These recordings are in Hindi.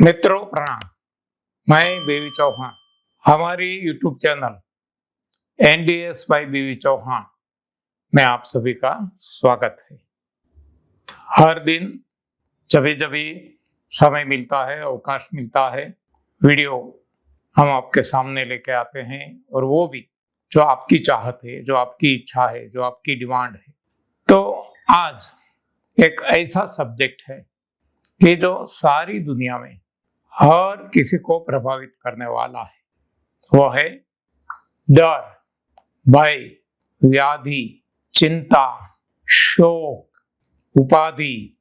मित्रों प्रणाम। मैं बीवी चौहान। हमारी यूट्यूब चैनल एनडीएस बाय बीवी चौहान में आप सभी का स्वागत है। हर दिन जब जब समय मिलता है, अवकाश मिलता है, वीडियो हम आपके सामने लेके आते हैं, और वो भी जो आपकी चाहत है, जो आपकी इच्छा है, जो आपकी डिमांड है। तो आज एक ऐसा सब्जेक्ट है कि जो सारी दुनिया में हर किसी को प्रभावित करने वाला है, वो है डर, भय, व्याधि, चिंता, शोक, उपाधि।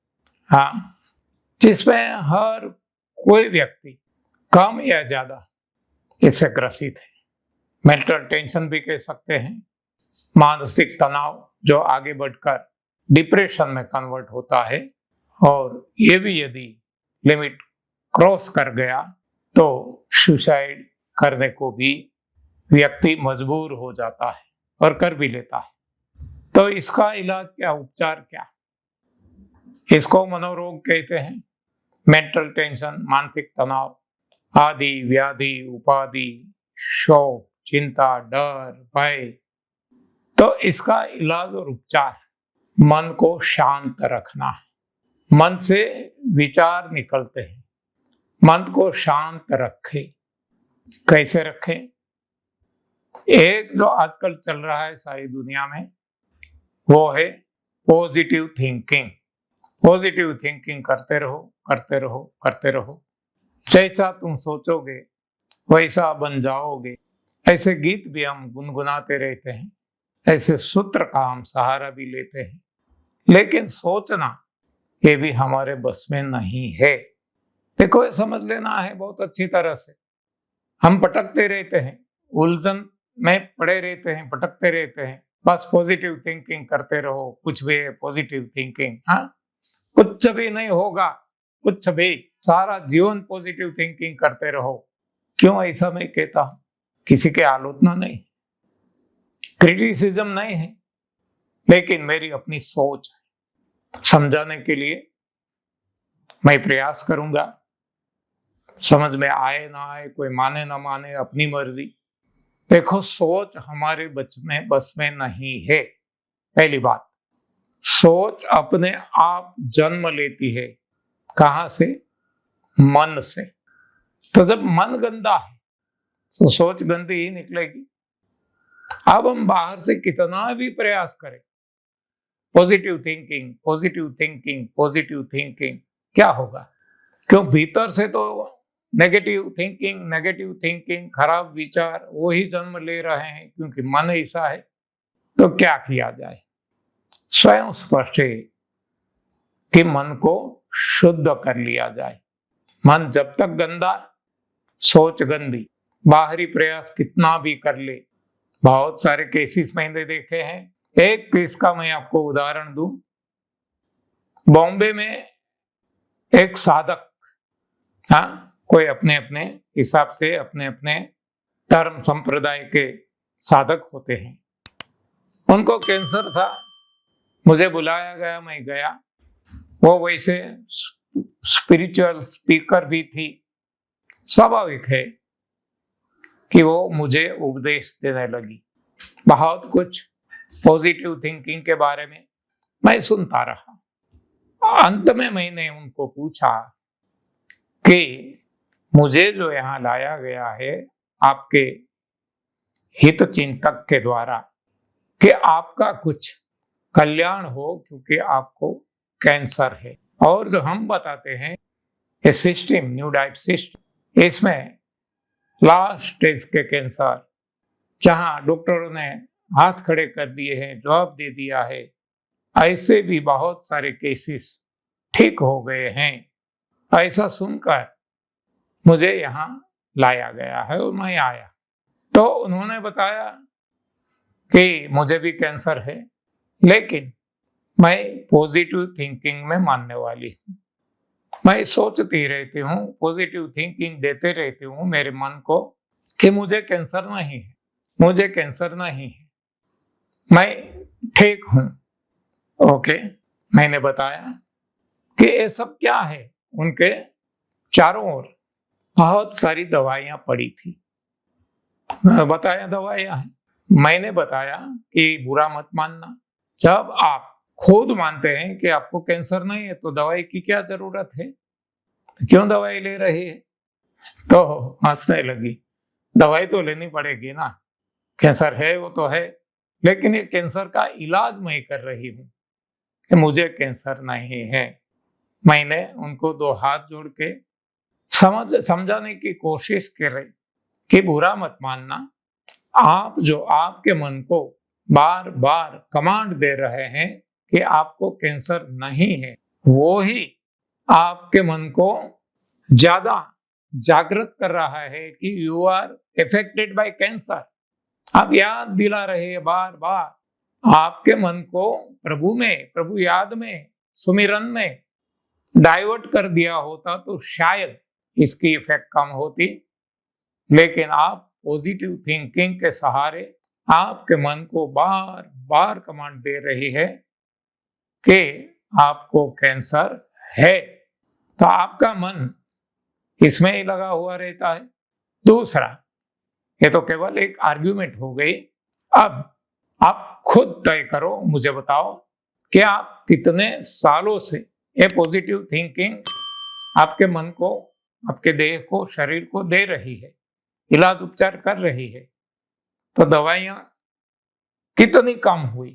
हाँ, जिसमें हर कोई व्यक्ति कम या ज्यादा इससे ग्रसित है। मेंटल टेंशन भी कह सकते हैं, मानसिक तनाव जो आगे बढ़कर डिप्रेशन में कन्वर्ट होता है, और ये भी यदि लिमिट क्रॉस कर गया तो सुसाइड करने को भी व्यक्ति मजबूर हो जाता है और कर भी लेता है। तो इसका इलाज क्या, उपचार क्या? इसको मनोरोग कहते हैं। मेंटल टेंशन, मानसिक तनाव, आदि, व्याधि, उपाधि, शोक, चिंता, डर, भय। तो इसका इलाज और उपचार मन को शांत रखना है। मन से विचार निकलते हैं, मन को शांत रखें। कैसे रखें? एक जो आजकल चल रहा है सारी दुनिया में, वो है पॉजिटिव थिंकिंग। पॉजिटिव थिंकिंग करते रहो, करते रहो, करते रहो। जैसा तुम सोचोगे वैसा बन जाओगे। ऐसे गीत भी हम गुनगुनाते रहते हैं, ऐसे सूत्र का हम सहारा भी लेते हैं, लेकिन सोचना ये भी हमारे बस में नहीं है। देखो, ये समझ लेना है बहुत अच्छी तरह से। हम भटकते रहते हैं, उलझन में पड़े रहते हैं, भटकते रहते हैं। बस पॉजिटिव थिंकिंग करते रहो, कुछ भी है पॉजिटिव थिंकिंग। हाँ, कुछ भी नहीं होगा, कुछ भी। सारा जीवन पॉजिटिव थिंकिंग करते रहो। क्यों ऐसा मैं कहता हूं? किसी के आलोचना नहीं, क्रिटिसिज्म नहीं है, लेकिन मेरी अपनी सोच है। समझाने के लिए मैं प्रयास करूंगा। समझ में आए ना आए, कोई माने ना माने, अपनी मर्जी। देखो, सोच हमारे बस में नहीं है। पहली बात, सोच अपने आप जन्म लेती है। कहां से? मन से। तो जब मन गंदा है तो सोच गंदी ही निकलेगी। अब हम बाहर से कितना भी प्रयास करें, positive thinking, positive thinking, positive thinking, क्या होगा? क्यों? भीतर से तो नेगेटिव थिंकिंग, खराब विचार वही जन्म ले रहे हैं, क्योंकि मन ऐसा है। तो क्या किया जाए? स्वयं स्पष्ट है कि मन को शुद्ध कर लिया जाए। मन जब तक गंदा, सोच गंदी, बाहरी प्रयास कितना भी कर ले। बहुत सारे केसेस मैंने देखे हैं। एक केस का मैं आपको उदाहरण दूं। बॉम्बे में एक साधक, हाँ, कोई अपने अपने हिसाब से अपने अपने धर्म संप्रदाय के साधक होते हैं। उनको कैंसर था, मुझे बुलाया गया, मैं गया। वो वैसे स्पिरिचुअल स्पीकर भी थी। स्वाभाविक है कि वो मुझे उपदेश देने लगी, बहुत कुछ पॉजिटिव थिंकिंग के बारे में। मैं सुनता रहा। अंत में मैंने उनको पूछा कि मुझे जो यहाँ लाया गया है आपके हित चिंतक के द्वारा, कि आपका कुछ कल्याण हो, क्योंकि आपको कैंसर है। और जो हम बताते हैं ये सिस्टम, न्यू डाइट सिस्टम, इसमें लास्ट स्टेज के कैंसर, जहां डॉक्टरों ने हाथ खड़े कर दिए हैं, जवाब दे दिया है, ऐसे भी बहुत सारे केसेस ठीक हो गए हैं। ऐसा सुनकर मुझे यहाँ लाया गया है और मैं आया। तो उन्होंने बताया कि मुझे भी कैंसर है, लेकिन मैं पॉजिटिव थिंकिंग में मानने वाली हूँ। मैं सोचती रहती हूँ, पॉजिटिव थिंकिंग देते रहती हूँ मेरे मन को कि मुझे कैंसर नहीं है, मुझे कैंसर नहीं है, मैं ठीक हूँ। ओके, मैंने बताया कि ये सब क्या है। उनके चारों ओर बहुत सारी दवाइयां पड़ी थी, बताया दवाइयां हैं। मैंने बताया कि बुरा मत मानना, जब आप खुद मानते हैं कि आपको कैंसर नहीं है तो दवाई की क्या जरूरत है, क्यों दवाई ले रही है? तो हंसने लगी। दवाई तो लेनी पड़ेगी ना, कैंसर है वो तो है, लेकिन ये कैंसर का इलाज मैं कर रही हूँ कि मुझे कैंसर नहीं है। मैंने उनको दो हाथ जोड़ के समझाने की कोशिश करी कि बुरा मत मानना, आप जो आपके मन को बार बार कमांड दे रहे हैं कि आपको कैंसर नहीं है, वो ही आपके मन को ज्यादा जागृत कर रहा है कि you are affected by cancer. आप याद दिला रहे हैं बार बार। आपके मन को प्रभु याद में, सुमिरन में डाइवर्ट कर दिया होता तो शायद इसकी इफेक्ट कम होती, लेकिन आप पॉजिटिव थिंकिंग के सहारे आपके मन को बार बार कमांड दे रही है कि आपको कैंसर है, तो आपका मन इसमें ही लगा हुआ रहता है। दूसरा, ये तो केवल एक आर्ग्यूमेंट हो गई। अब आप खुद तय करो, मुझे बताओ कि आप कितने सालों से ये पॉजिटिव थिंकिंग आपके मन को, आपके देह को, शरीर को दे रही है, इलाज उपचार कर रही है, तो दवाइयां कितनी कम हुई?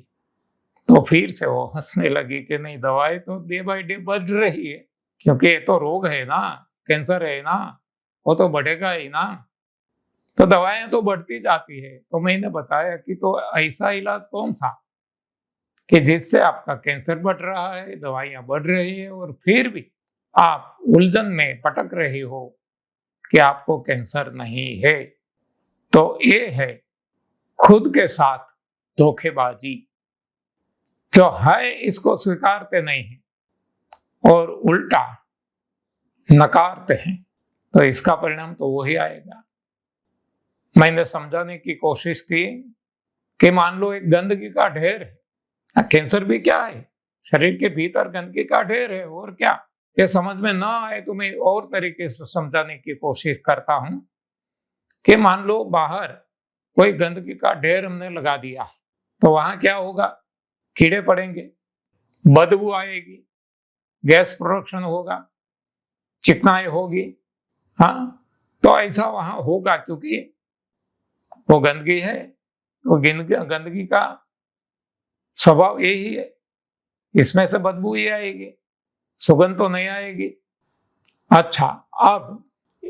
तो फिर से वो हंसने लगी कि नहीं, दवाई तो डे बाय डे बढ़ रही है, क्योंकि ये तो रोग है ना, कैंसर है ना, वो तो बढ़ेगा ही ना, तो दवाइयां तो बढ़ती जाती है। तो मैंने बताया कि तो ऐसा इलाज कौन सा कि जिससे आपका कैंसर बढ़ रहा है, दवाइयां बढ़ रही है, और फिर भी आप उलझन में पटक रही हो कि आपको कैंसर नहीं है। तो ये है खुद के साथ धोखेबाजी, जो है इसको स्वीकारते नहीं है और उल्टा नकारते हैं, तो इसका परिणाम तो वही आएगा। मैंने समझाने की कोशिश की कि मान लो एक गंदगी का ढेर है, कैंसर भी क्या है, शरीर के भीतर गंदगी का ढेर है, और क्या। ये समझ में ना आए तो मैं और तरीके से समझाने की कोशिश करता हूं कि मान लो बाहर कोई गंदगी का ढेर हमने लगा दिया, तो वहां क्या होगा? कीड़े पड़ेंगे, बदबू आएगी, गैस प्रोडक्शन होगा, चिकनाई होगी। हाँ, तो ऐसा वहां होगा क्योंकि वो गंदगी है। तो गंदगी का स्वभाव यही है, इसमें से बदबू ही आएगी, सुगंध तो नहीं आएगी। अच्छा, अब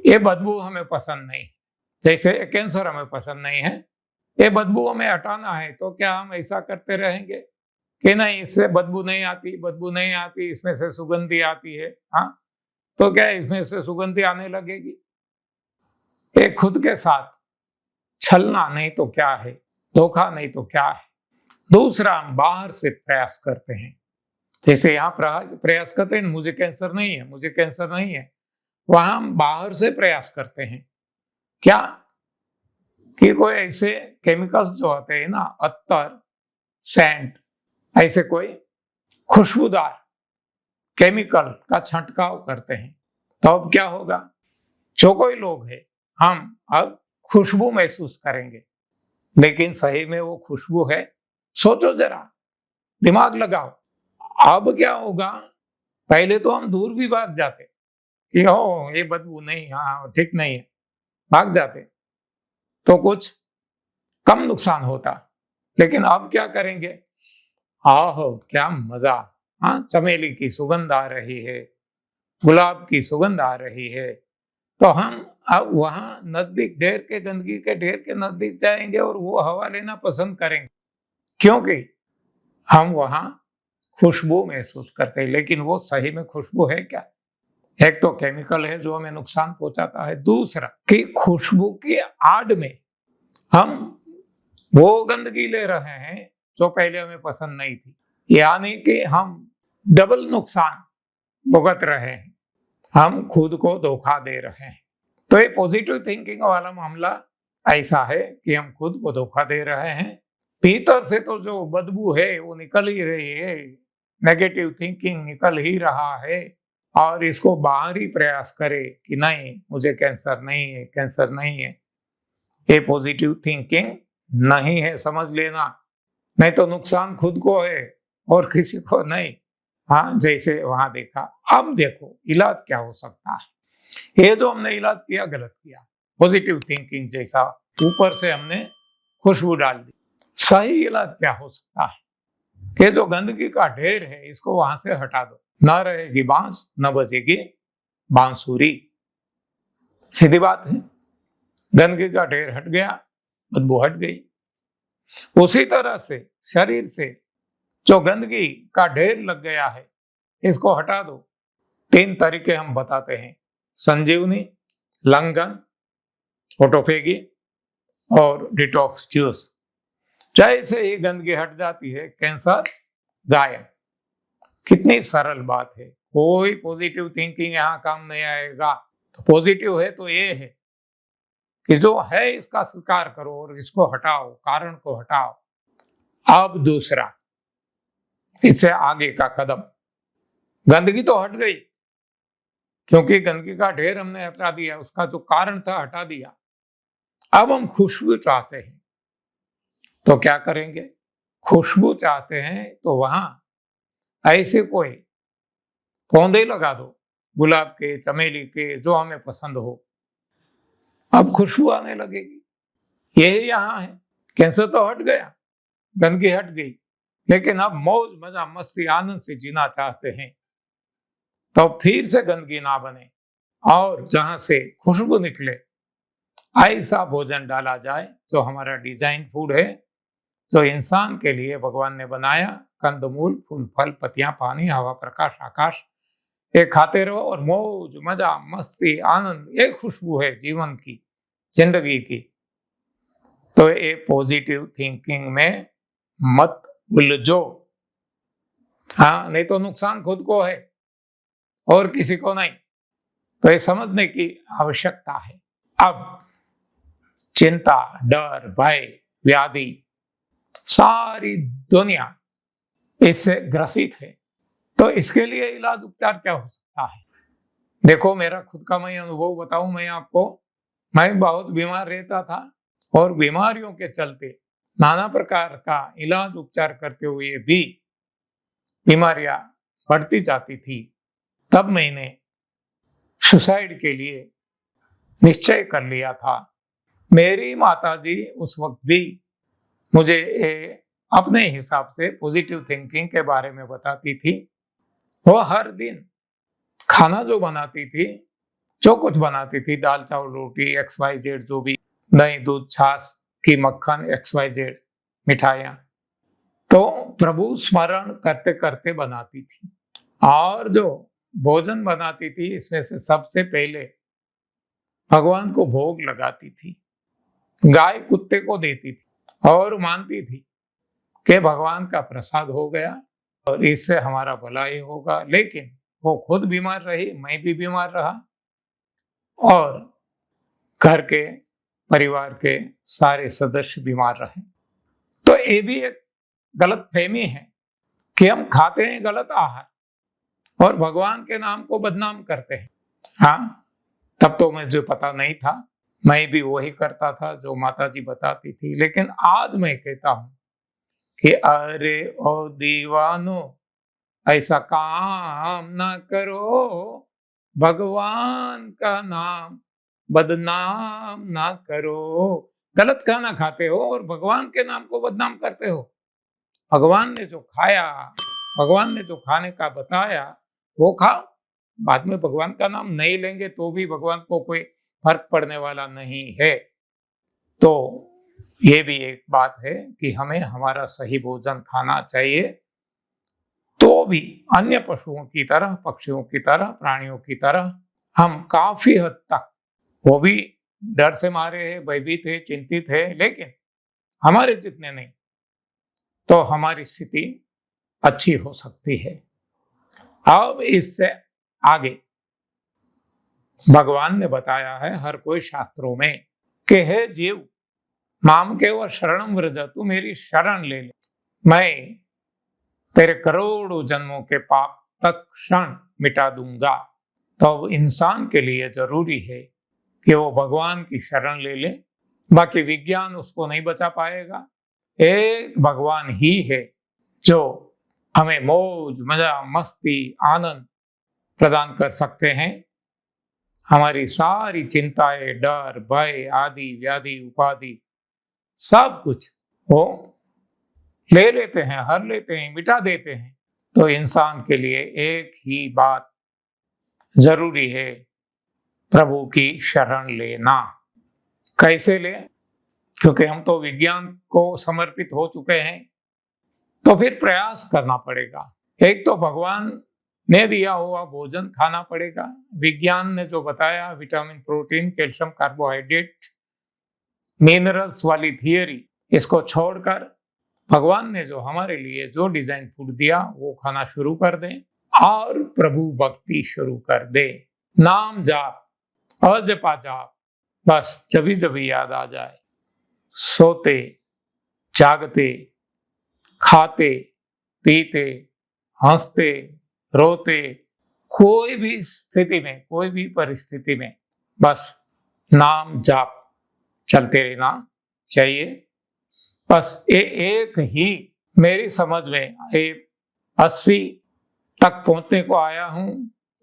ये बदबू हमें पसंद नहीं, जैसे कैंसर हमें पसंद नहीं है, ये बदबू हमें हटाना है, तो क्या हम ऐसा करते रहेंगे कि नहीं इससे बदबू नहीं आती, बदबू नहीं आती, इसमें से सुगंधी आती है? हाँ, तो क्या इसमें से सुगंधी आने लगेगी? ये खुद के साथ छलना नहीं तो क्या है, धोखा नहीं तो क्या है। दूसरा, हम बाहर से प्रयास करते हैं, जैसे यहाँ प्रयास करते हैं मुझे कैंसर नहीं है, मुझे कैंसर नहीं है, वहां हम बाहर से प्रयास करते हैं क्या कि कोई ऐसे केमिकल्स जो होते हैं ना, अत्तर, सेंट, ऐसे कोई खुशबूदार केमिकल का छंटकाव करते हैं, तो अब क्या होगा? जो कोई लोग है, हम अब खुशबू महसूस करेंगे, लेकिन सही में वो खुशबू है? सोचो जरा, दिमाग लगाओ। अब क्या होगा? पहले तो हम दूर भी भाग जाते कि हो ये बदबू नहीं, हाँ ठीक नहीं है, भाग जाते तो कुछ कम नुकसान होता। लेकिन अब क्या करेंगे? आहो क्या मजा, हाँ चमेली की सुगंध आ रही है, गुलाब की सुगंध आ रही है, तो हम अब वहां नजदीक ढेर के, गंदगी के ढेर के नजदीक जाएंगे और वो हवा लेना पसंद करेंगे, क्योंकि हम वहां खुशबू महसूस करते हैं। लेकिन वो सही में खुशबू है क्या? एक तो केमिकल है जो हमें नुकसान पहुंचाता है, दूसरा कि खुशबू की आड़ में हम वो गंदगी ले रहे हैं जो पहले हमें पसंद नहीं थी, यानी कि हम डबल नुकसान भुगत रहे हैं, हम खुद को धोखा दे रहे हैं। तो ये पॉजिटिव थिंकिंग वाला मामला ऐसा है कि हम खुद को धोखा दे रहे हैं। भीतर से तो जो बदबू है वो निकल ही रही है, नेगेटिव थिंकिंग निकल ही रहा है, और इसको बाहरी प्रयास करे कि नहीं मुझे कैंसर नहीं है, कैंसर नहीं है, ये पॉजिटिव थिंकिंग नहीं है, समझ लेना, नहीं तो नुकसान खुद को है और किसी को नहीं। हाँ, जैसे वहां देखा। अब देखो इलाज क्या हो सकता है। ये जो हमने इलाज किया गलत किया, पॉजिटिव थिंकिंग जैसा ऊपर से हमने खुशबू डाल दी। सही इलाज क्या हो सकता है? ये जो गंदगी का ढेर है इसको वहां से हटा दो, न रहेगी बांस न बजेगी बांसुरी। सीधी बात है, गंदगी का ढेर हट गया, बदबू हट गई। उसी तरह से शरीर से जो गंदगी का ढेर लग गया है इसको हटा दो। 3 तरीके हम बताते हैं, संजीवनी, लंघन, ऑटोफेगी और डिटॉक्स जूस। जैसे ही गंदगी हट जाती है कैंसर गायब। कितनी सरल बात है, कोई पॉजिटिव थिंकिंग यहाँ काम नहीं आएगा। तो पॉजिटिव है तो ये है कि जो है इसका स्वीकार करो और इसको हटाओ, कारण को हटाओ। अब दूसरा, इससे आगे का कदम, गंदगी तो हट गई क्योंकि गंदगी का ढेर हमने हटा दिया, उसका जो कारण था हटा दिया। अब हम खुशबू चाहते हैं तो क्या करेंगे? खुशबू चाहते हैं तो वहां ऐसे कोई पौधे लगा दो, गुलाब के, चमेली के, जो हमें पसंद हो। अब खुशबू आने लगेगी। यही यहाँ है। कैंसर तो हट गया, गंदगी हट गई, लेकिन अब मौज मजा मस्ती आनंद से जीना चाहते हैं तो फिर से गंदगी ना बने और जहां से खुशबू निकले ऐसा भोजन डाला जाए जो हमारा डिजाइन फूड है, जो इंसान के लिए भगवान ने बनाया। कंदमूल, फूल फल, पत्तियां, पानी, हवा, प्रकाश, आकाश, ये खाते रहो और मौज मजा मस्ती आनंद, ये खुशबू है जीवन की, जिंदगी की। तो ये पॉजिटिव थिंकिंग में मत उलझो। हाँ, नहीं तो नुकसान खुद को है और किसी को नहीं। तो ये समझने की आवश्यकता है। अब चिंता, डर, भय, व्याधि, सारी दुनिया इससे ग्रसित है। तो इसके लिए इलाज उपचार क्या हो सकता है? देखो, मेरा खुद का मैं अनुभव बताऊं मैं आपको। मैं बहुत बीमार रहता था और बीमारियों के चलते नाना प्रकार का इलाज उपचार करते हुए भी बीमारियां बढ़ती जाती थी। तब मैंने सुसाइड के लिए निश्चय कर लिया था। मेरी माताजी उस वक्त भी मुझे अपने हिसाब से पॉजिटिव थिंकिंग के बारे में बताती थी। वो हर दिन खाना जो बनाती थी, जो कुछ बनाती थी, दाल चावल रोटी XYZ, जो भी, दही दूध छाछ की मक्खन XYZ, मिठाइयाँ, तो प्रभु स्मरण करते करते बनाती थी। और जो भोजन बनाती थी इसमें से सबसे पहले भगवान को भोग लगाती थी, गाय कुत्ते को देती थी और मानती थी कि भगवान का प्रसाद हो गया और इससे हमारा भला ही होगा। लेकिन वो खुद बीमार रही, मैं भी बीमार रहा और घर के परिवार के सारे सदस्य बीमार रहे। तो ये भी एक गलत फहमी है कि हम खाते हैं गलत आहार और भगवान के नाम को बदनाम करते हैं। हाँ, तब तो मुझे पता नहीं था, मैं भी वही करता था जो माताजी बताती थी। लेकिन आज मैं कहता हूं कि अरे ओ दीवानो, ऐसा काम ना करो, भगवान का नाम बदनाम ना करो। गलत खाना खाते हो और भगवान के नाम को बदनाम करते हो। भगवान ने जो खाया, भगवान ने जो खाने का बताया वो खाओ। बाद में भगवान का नाम नहीं लेंगे तो भी भगवान को कोई फर्क पड़ने वाला नहीं है। तो ये भी एक बात है कि हमें हमारा सही भोजन खाना चाहिए। तो भी अन्य पशुओं की तरह, पक्षियों की तरह, प्राणियों की तरह हम काफी हद तक, वो भी डर से मारे हैं, भयभीत है, चिंतित है, लेकिन हमारे जितने नहीं। तो हमारी स्थिति अच्छी हो सकती है। अब इससे आगे भगवान ने बताया है हर कोई शास्त्रों में कि हे जीव, माम केवल शरणम व्रज, तू मेरी शरण ले, मैं तेरे करोड़ों जन्मों के पाप तत्क्षण मिटा दूंगा। तो अब इंसान के लिए जरूरी है कि वो भगवान की शरण ले ले। बाकी विज्ञान उसको नहीं बचा पाएगा। एक भगवान ही है जो हमें मौज मजा मस्ती आनंद प्रदान कर सकते हैं। हमारी सारी चिंताएं डर भय आदि व्याधि उपाधि सब कुछ वो ले लेते हैं, हर लेते हैं, मिटा देते हैं। तो इंसान के लिए एक ही बात जरूरी है, प्रभु की शरण लेना। कैसे ले? क्योंकि हम तो विज्ञान को समर्पित हो चुके हैं, तो फिर प्रयास करना पड़ेगा। एक तो भगवान ने दिया हुआ भोजन खाना पड़ेगा। विज्ञान ने जो बताया vitamin protein calcium carbohydrate minerals वाली थियरी, इसको छोड़कर भगवान ने जो हमारे लिए जो डिजाइन फूड दिया वो खाना शुरू कर दें और प्रभु भक्ति शुरू कर दे। नाम जाप, अजपा जाप, बस जभी जभी याद आ जाए, सोते जागते खाते पीते हंसते रोते, कोई भी स्थिति में कोई भी परिस्थिति में बस नाम जाप चलते रहना चाहिए। बस एक ही मेरी समझ में 80 तक पहुंचने को आया हूं,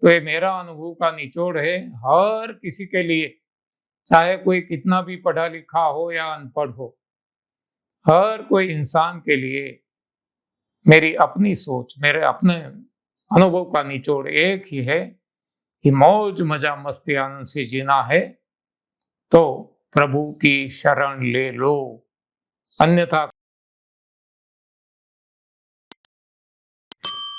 तो ये मेरा अनुभव का निचोड़ है। हर किसी के लिए, चाहे कोई कितना भी पढ़ा लिखा हो या अनपढ़ हो, हर कोई इंसान के लिए मेरी अपनी सोच, मेरे अपने अनुभव का निचोड़ एक ही है कि मौज मजा मस्ती आनंद से जीना है तो प्रभु की शरण ले लो, अन्यथा